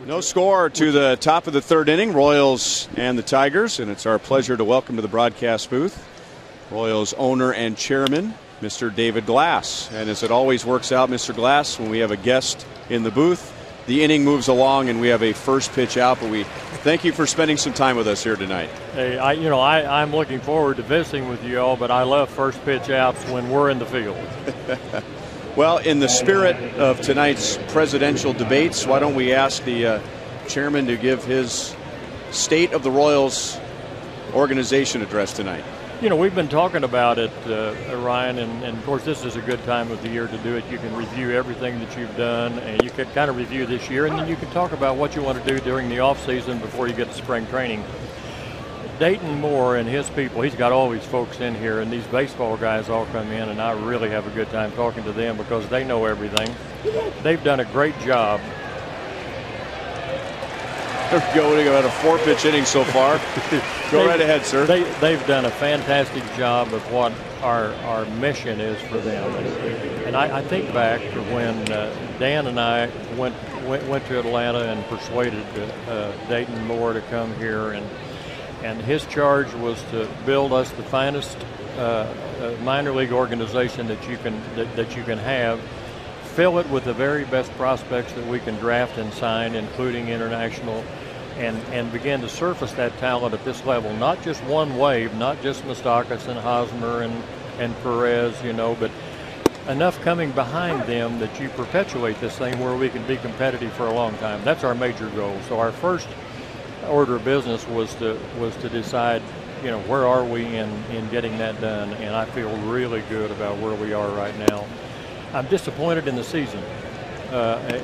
No score to the top of the third inning, Royals and the Tigers, and it's our pleasure to welcome to the broadcast booth Royals owner and chairman, Mr. David Glass. And as it always works out, Mr. Glass, when we have a guest in the booth, the inning moves along and we have a first pitch out, but we thank you for spending some time with us here tonight. Hey, I'm looking forward to visiting with you all, but I love first pitch outs when we're in the field. Well, in the spirit of tonight's presidential debates, why don't we ask the chairman to give his State of the Royals organization address tonight? You know, we've been talking about it, Ryan, and of course this is a good time of the year to do it. You can review everything that you've done, and you can kind of review this year, and then you can talk about what you want to do during the off season before you get to spring training. Dayton Moore and his people, he's got all these folks in here, and these baseball guys all come in, and I really have a good time talking to them because they know everything. They've done a great job. There we go. We've got a 4-pitch inning so far. Go right ahead, sir. They've done a fantastic job of what our mission is for them. And I think back to when Dan and I went to Atlanta and persuaded Dayton Moore to come here, and his charge was to build us the finest minor league organization that you can have, fill it with the very best prospects that we can draft and sign, including international, and begin to surface that talent at this level. Not just one wave, not just Moustakas and Hosmer and Perez, but enough coming behind them that you perpetuate this thing where we can be competitive for a long time. That's our major goal. So our first order of business was to decide, where are we in getting that done, and I feel really good about where we are right now. I'm disappointed in the season.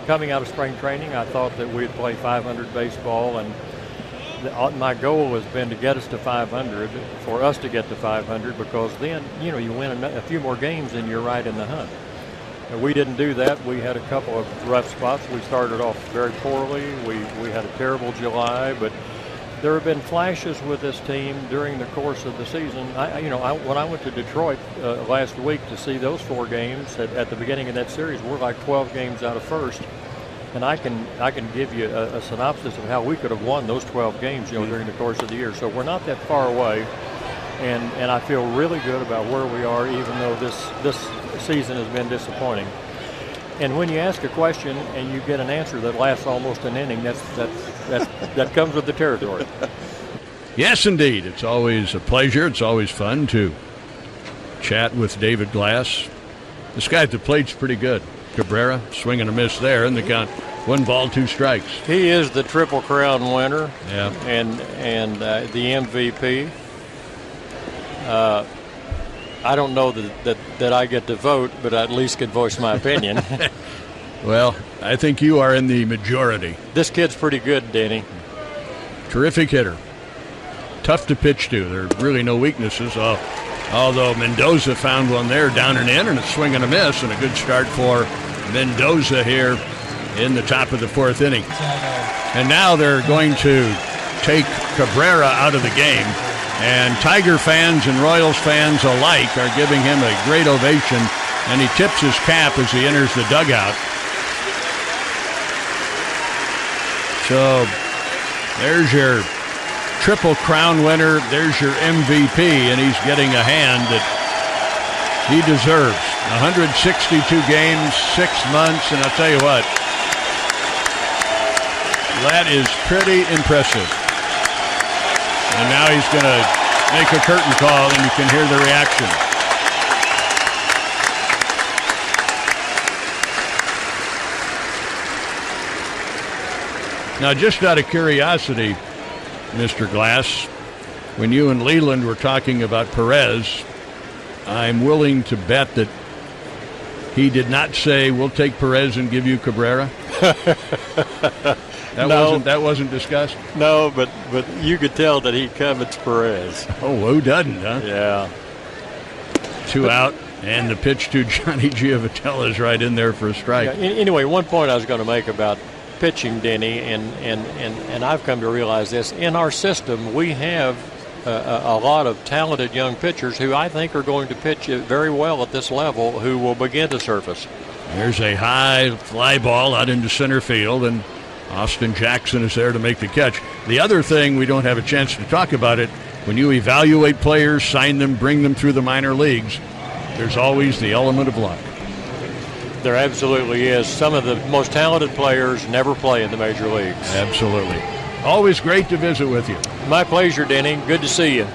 Coming out of spring training, I thought that we'd play 500 baseball, and my goal has been to get us to 500, for us to get to 500, because then, you win a few more games and you're right in the hunt. And we didn't do that. We had a couple of rough spots. We started off very poorly. We had a terrible July, but there have been flashes with this team during the course of the season. When I went to Detroit last week to see those 4 games at the beginning of that series, we're like 12 games out of first, and I can give you a synopsis of how we could have won those 12 games, during the course of the year. So we're not that far away, and I feel really good about where we are, even though this season has been disappointing. And when you ask a question and you get an answer that lasts almost an inning, that comes with the territory. Yes, indeed. It's always a pleasure. It's always fun to chat with David Glass. This guy at the plate's pretty good. Cabrera, swing and a miss there, and the count 1 ball, 2 strikes. He is the Triple Crown winner. Yeah. And the MVP. I don't know that I get to vote, but I at least can voice my opinion. Well, I think you are in the majority. This kid's pretty good, Denny. Terrific hitter. Tough to pitch to. There are really no weaknesses. Although Mendoza found one there down and in, and a swing and a miss, and a good start for Mendoza here in the top of the 4th inning. And now they're going to take Cabrera out of the game. And Tiger fans and Royals fans alike are giving him a great ovation, and he tips his cap as he enters the dugout. So there's your Triple Crown winner. There's your MVP, and he's getting a hand that he deserves. 162 games, 6 months, and I'll tell you what, that is pretty impressive. And now he's going to make a curtain call, and you can hear the reaction. Now, just out of curiosity, Mr. Glass, when you and Leland were talking about Perez, I'm willing to bet that he did not say, we'll take Perez and give you Cabrera? That wasn't discussed? No, but you could tell that he covets Perez. Oh, who doesn't, huh? Yeah. 2 out, and the pitch to Johnny Giovatello is right in there for a strike. Yeah, anyway, one point I was going to make about pitching, Denny, and I've come to realize this. In our system, we have a lot of talented young pitchers who I think are going to pitch very well at this level, who will begin to surface. There's a high fly ball out into center field, and Austin Jackson is there to make the catch. The other thing, we don't have a chance to talk about it, when you evaluate players, sign them, bring them through the minor leagues, there's always the element of luck. There absolutely is. Some of the most talented players never play in the major leagues. Absolutely. Always great to visit with you. My pleasure, Denny. Good to see you.